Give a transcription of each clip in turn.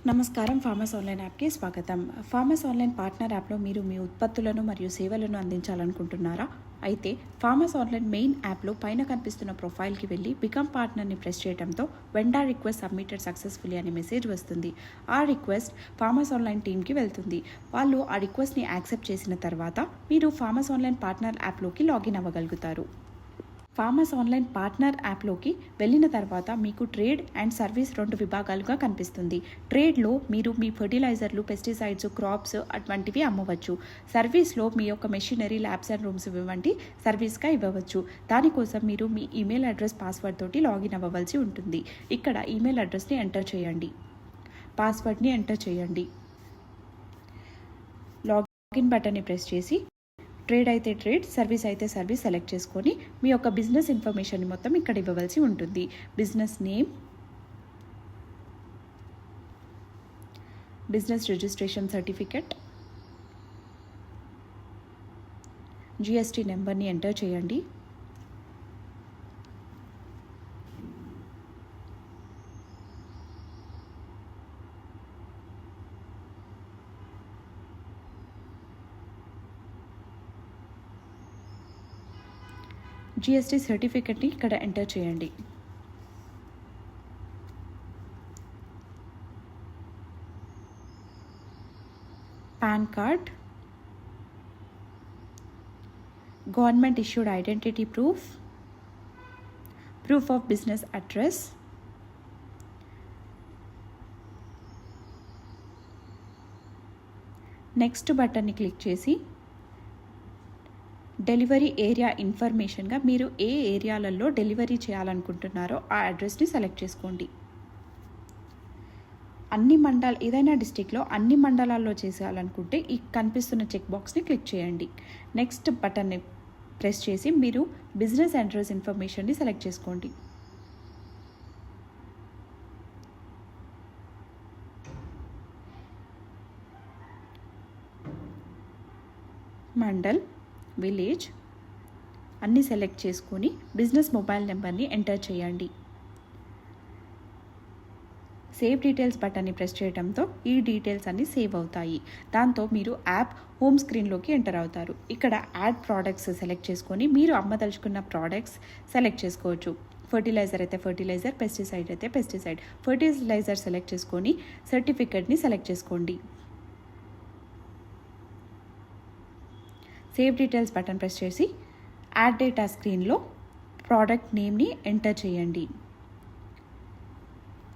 నమస్కారం. Pharma online యాప్కి స్వాగతం. Pharma online partner యాప్లో మీరు మీ ఉత్పత్తులను మరియు సేవలను అందించాలనుకుంటున్నారా? అయితే ఫార్మస్ ఆన్లైన్ మెయిన్ యాప్లో పైన కనిపిస్తున్న ప్రొఫైల్కి వెళ్ళి బికమ్ పార్ట్నర్ని ప్రెస్ చేయడంతో వెండర్ రిక్వెస్ట్ సబ్మిటెడ్ సక్సెస్ఫుల్లీ అనే మెసేజ్ వస్తుంది. ఆ రిక్వెస్ట్ ఫార్మస్ ఆన్లైన్ టీమ్కి వెళ్తుంది. వాళ్ళు ఆ రిక్వెస్ట్ని యాక్సెప్ట్ చేసిన తర్వాత మీరు ఫార్మస్ ఆన్లైన్ పార్ట్నర్ యాప్లోకి లాగిన్ అవ్వగలుగుతారు. ఫార్మస్ ఆన్లైన్ పార్ట్నర్ యాప్లోకి వెళ్ళిన తర్వాత మీకు ట్రేడ్ అండ్ సర్వీస్ 2 విభాగాలుగా కనిపిస్తుంది. ట్రేడ్లో మీరు మీ ఫర్టిలైజర్లు, పెస్టిసైడ్స్, క్రాప్స్ అటువంటివి అమ్మవచ్చు. సర్వీస్లో మీ యొక్క మెషినరీ, ల్యాబ్స్ అండ్ రూమ్స్ వంటి సర్వీస్గా ఇవ్వవచ్చు. దానికోసం మీరు మీ ఈమెయిల్ అడ్రస్, పాస్వర్డ్ తోటి లాగిన్ అవ్వవలసి ఉంటుంది. ఇక్కడ ఈమెయిల్ అడ్రస్ని ఎంటర్ చేయండి, పాస్వర్డ్ని ఎంటర్ చేయండి. లాగిన్ బటన్ని ప్రెస్ చేసి ట్రేడ్ అయితే ట్రేడ్, సర్వీస్ అయితే సర్వీస్ సెలెక్ట్ చేసుకొని మీ యొక్క బిజినెస్ ఇన్ఫర్మేషన్ మొత్తం ఇక్కడ ఇవ్వవలసి ఉంటుంది. Business name, business registration certificate, GST నెంబర్ని ఎంటర్ చేయండి. జిఎస్టీ సర్టిఫికెట్ని ఇక్కడ ఎంటర్ చేయండి. Pan card, government issued identity proof, proof of business address, next బటన్ని క్లిక్ చేసి డెలివరీ ఏరియా ఇన్ఫర్మేషన్గా మీరు ఏ ఏరియాలలో డెలివరీ చేయాలనుకుంటున్నారో ఆ అడ్రస్ని సెలెక్ట్ చేసుకోండి. ఏదైనా డిస్టిక్లో అన్ని మండలాల్లో చేయాలనుకుంటే ఈ కనిపిస్తున్న చెక్ బాక్స్ని క్లిక్ చేయండి. నెక్స్ట్ బటన్ని ప్రెస్ చేసి మీరు బిజినెస్ అడ్రస్ ఇన్ఫర్మేషన్ని సెలెక్ట్ చేసుకోండి. మండల్, విలేజ్ అన్నీ సెలెక్ట్ చేసుకొని బిజినెస్ మొబైల్ నెంబర్ని ఎంటర్ చేయండి. సేవ్ డీటెయిల్స్ బటన్ని ప్రెస్ చేయడంతో ఈ డీటెయిల్స్ అన్నీ సేవ్ అవుతాయి. దాంతో మీరు యాప్ హోమ్ స్క్రీన్లోకి ఎంటర్ అవుతారు. ఇక్కడ యాడ్ ప్రోడక్ట్స్ సెలెక్ట్ చేసుకొని మీరు అమ్మదలుచుకున్న ప్రోడక్ట్స్ సెలెక్ట్ చేసుకోవచ్చు. ఫర్టిలైజర్ అయితే ఫర్టిలైజర్, పెస్టిసైడ్ అయితే పెస్టిసైడ్. ఫర్టిలైజర్ సెలెక్ట్ చేసుకొని సర్టిఫికెట్ని సెలెక్ట్ చేసుకోండి. సేవ్ డీటెయిల్స్ బటన్ ప్రెస్ చేసి యాడ్ డేటా స్క్రీన్లో ప్రోడక్ట్ నేమ్ని ఎంటర్ చేయండి.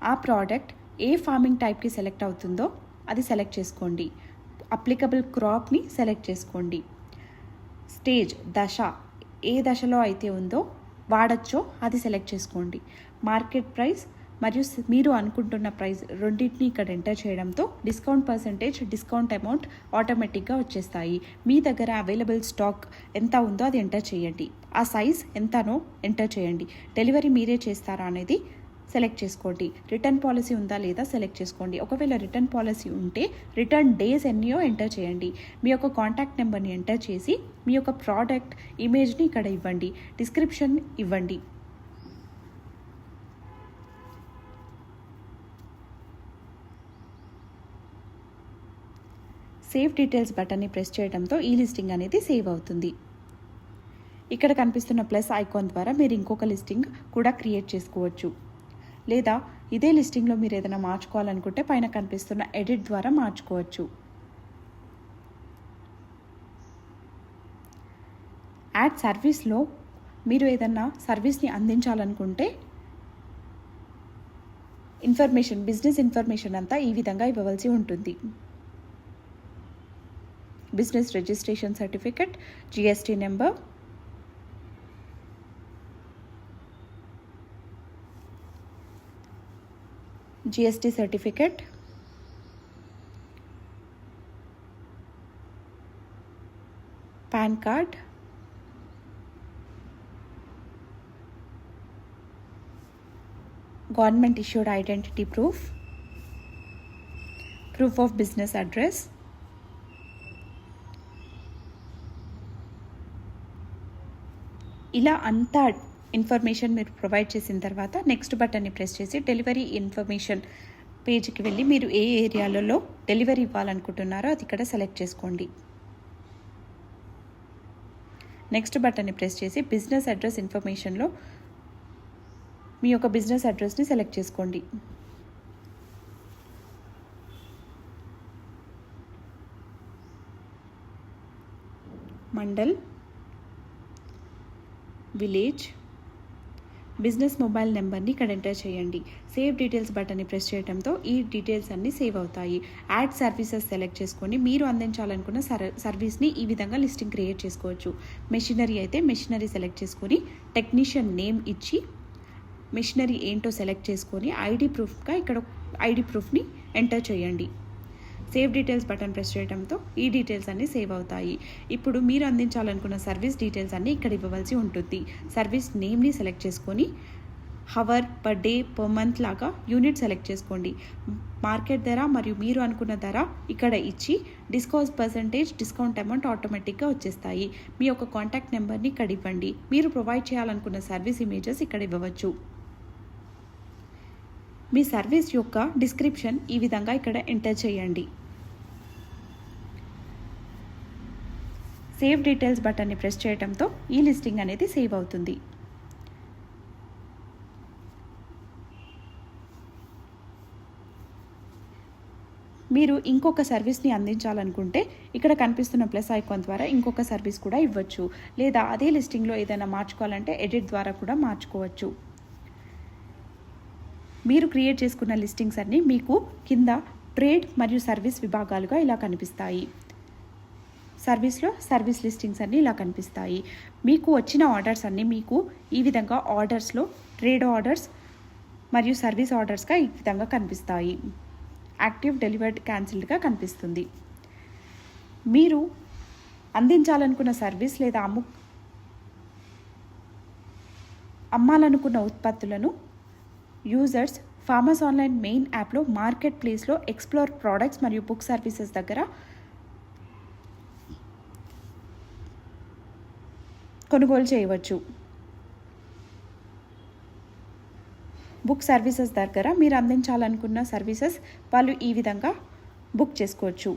ఆ ప్రోడక్ట్ ఏ ఫార్మింగ్ టైప్కి సెలెక్ట్ అవుతుందో అది సెలెక్ట్ చేసుకోండి. అప్లికబుల్ క్రాప్ని సెలెక్ట్ చేసుకోండి. స్టేజ్, దశ, ఏ దశలో అయితే ఉందో వాడచ్చో అది సెలెక్ట్ చేసుకోండి. మార్కెట్ ప్రైస్ మరియు మీరు అనుకుంటున్న ప్రైస్ రెండింటిని ఇక్కడ ఎంటర్ చేయడంతో డిస్కౌంట్ పర్సంటేజ్, డిస్కౌంట్ అమౌంట్ ఆటోమేటిక్గా వచ్చేస్తాయి. మీ దగ్గర అవైలబుల్ స్టాక్ ఎంత ఉందో అది ఎంటర్ చేయండి. ఆ సైజ్ ఎంతనో ఎంటర్ చేయండి. డెలివరీ మీరే చేస్తారా అనేది సెలెక్ట్ చేసుకోండి. రిటర్న్ పాలసీ ఉందా లేదా సెలెక్ట్ చేసుకోండి. ఒకవేళ రిటర్న్ పాలసీ ఉంటే రిటర్న్ డేస్ ఎన్నో ఎంటర్ చేయండి. మీ యొక్క కాంటాక్ట్ నెంబర్ని ఎంటర్ చేసి మీ యొక్క ప్రోడక్ట్ ఇమేజ్ని ఇక్కడ ఇవ్వండి. డిస్క్రిప్షన్ ఇవ్వండి. సేవ్ డీటెయిల్స్ బటన్ని ప్రెస్ చేయడంతో ఈ లిస్టింగ్ అనేది సేవ్ అవుతుంది. ఇక్కడ కనిపిస్తున్న ప్లస్ ఐకాన్ ద్వారా మీరు ఇంకొక లిస్టింగ్ కూడా క్రియేట్ చేసుకోవచ్చు. లేదా ఇదే లిస్టింగ్లో మీరు ఏదైనా మార్చుకోవాలనుకుంటే పైన కనిపిస్తున్న ఎడిట్ ద్వారా మార్చుకోవచ్చు. యాడ్ సర్వీస్లో మీరు ఏదైనా సర్వీస్ని అందించాలనుకుంటే బిజినెస్ ఇన్ఫర్మేషన్ అంతా ఈ విధంగా ఇవ్వవలసి ఉంటుంది. Business registration certificate, GST number, GST certificate, pan card, government issued identity proof, proof of business address, ఇలా అంతా ఇన్ఫర్మేషన్ మీరు ప్రొవైడ్ చేసిన తర్వాత నెక్స్ట్ బటన్ని ప్రెస్ చేసి డెలివరీ ఇన్ఫర్మేషన్ పేజ్కి వెళ్ళి మీరు ఏ ఏరియాలలో డెలివరీ ఇవ్వాలనుకుంటున్నారో అది ఇక్కడ సెలెక్ట్ చేసుకోండి. నెక్స్ట్ బటన్ని ప్రెస్ చేసి బిజినెస్ అడ్రస్ ఇన్ఫర్మేషన్లో మీ యొక్క బిజినెస్ అడ్రస్ని సెలెక్ట్ చేసుకోండి. మండల్, విలేజ్, బిజినెస్ మొబైల్ నెంబర్ని ఇక్కడ ఎంటర్ చేయండి. సేవ్ డీటెయిల్స్ బటన్ని ప్రెస్ చేయడంతో ఈ డీటెయిల్స్ అన్నీ సేవ్ అవుతాయి. యాడ్ సర్వీసెస్ సెలెక్ట్ చేసుకొని మీరు అందించాలనుకున్న సర్వీస్ని ఈ విధంగా లిస్టింగ్ క్రియేట్ చేసుకోవచ్చు. మెషినరీ అయితే మెషినరీ సెలెక్ట్ చేసుకొని టెక్నీషియన్ నేమ్ ఇచ్చి మెషినరీ ఏంటో సెలెక్ట్ చేసుకొని ఐడి ప్రూఫ్గా ఇక్కడ ఐడి ప్రూఫ్ని ఎంటర్ చేయండి. సేవ్ డీటెయిల్స్ బటన్ ప్రెస్ చేయడంతో ఈ డీటెయిల్స్ అన్నీ సేవ్ అవుతాయి. ఇప్పుడు మీరు అందించాలనుకున్న సర్వీస్ డీటెయిల్స్ అన్నీ ఇక్కడ ఇవ్వవలసి ఉంటుంది. సర్వీస్ నేమ్ని సెలెక్ట్ చేసుకొని hour, per day, per month లాగా యూనిట్ సెలెక్ట్ చేసుకోండి. మార్కెట్ ధర మరియు మీరు అనుకున్న ధర ఇక్కడ ఇచ్చి డిస్కౌంట్ అమౌంట్ ఆటోమేటిక్గా వచ్చేస్తాయి. మీ యొక్క కాంటాక్ట్ నెంబర్ని ఇక్కడ ఇవ్వండి. మీరు ప్రొవైడ్ చేయాలనుకున్న సర్వీస్ ఇమేజెస్ ఇక్కడ ఇవ్వవచ్చు. మీ సర్వీస్ యొక్క డిస్క్రిప్షన్ ఈ విధంగా ఇక్కడ ఎంటర్ చేయండి. సేవ్ డీటెయిల్స్ బటన్ని ప్రెస్ చేయడంతో ఈ లిస్టింగ్ అనేది సేవ్ అవుతుంది. మీరు ఇంకొక సర్వీస్ని అందించాలనుకుంటే ఇక్కడ కనిపిస్తున్న ప్లస్ ఐకాన్ ద్వారా ఇంకొక సర్వీస్ కూడా ఇవ్వచ్చు. లేదా అదే లిస్టింగ్లో ఏదైనా మార్చుకోవాలంటే ఎడిట్ ద్వారా కూడా మార్చుకోవచ్చు. మీరు క్రియేట్ చేసుకున్న లిస్టింగ్స్ అన్నీ మీకు కింద ట్రేడ్ మరియు సర్వీస్ విభాగాలుగా ఇలా కనిపిస్తాయి. సర్వీస్లో సర్వీస్ లిస్టింగ్స్ అన్నీ ఇలా కనిపిస్తాయి. మీకు వచ్చిన ఆర్డర్స్ అన్నీ మీకు ఈ విధంగా ఆర్డర్స్లో ట్రేడ్ ఆర్డర్స్ మరియు సర్వీస్ ఆర్డర్స్గా ఈ విధంగా కనిపిస్తాయి. యాక్టివ్, డెలివర్డ్, క్యాన్సిల్డ్గా కనిపిస్తుంది. మీరు అందించాలనుకున్న సర్వీస్ లేదా అమ్మాలనుకున్న ఉత్పత్తులను యూజర్స్ ఫార్మస్ ఆన్లైన్ మెయిన్ యాప్లో మార్కెట్ ప్లేస్లో ఎక్స్ప్లోర్ ప్రోడక్ట్స్ మరియు బుక్ సర్వీసెస్ దగ్గర కొనుగోలు చేయవచ్చు. బుక్ సర్వీసెస్ దగ్గర మీరు అందించాలనుకున్న సర్వీసెస్ వాళ్ళు ఈ విధంగా బుక్ చేసుకోవచ్చు.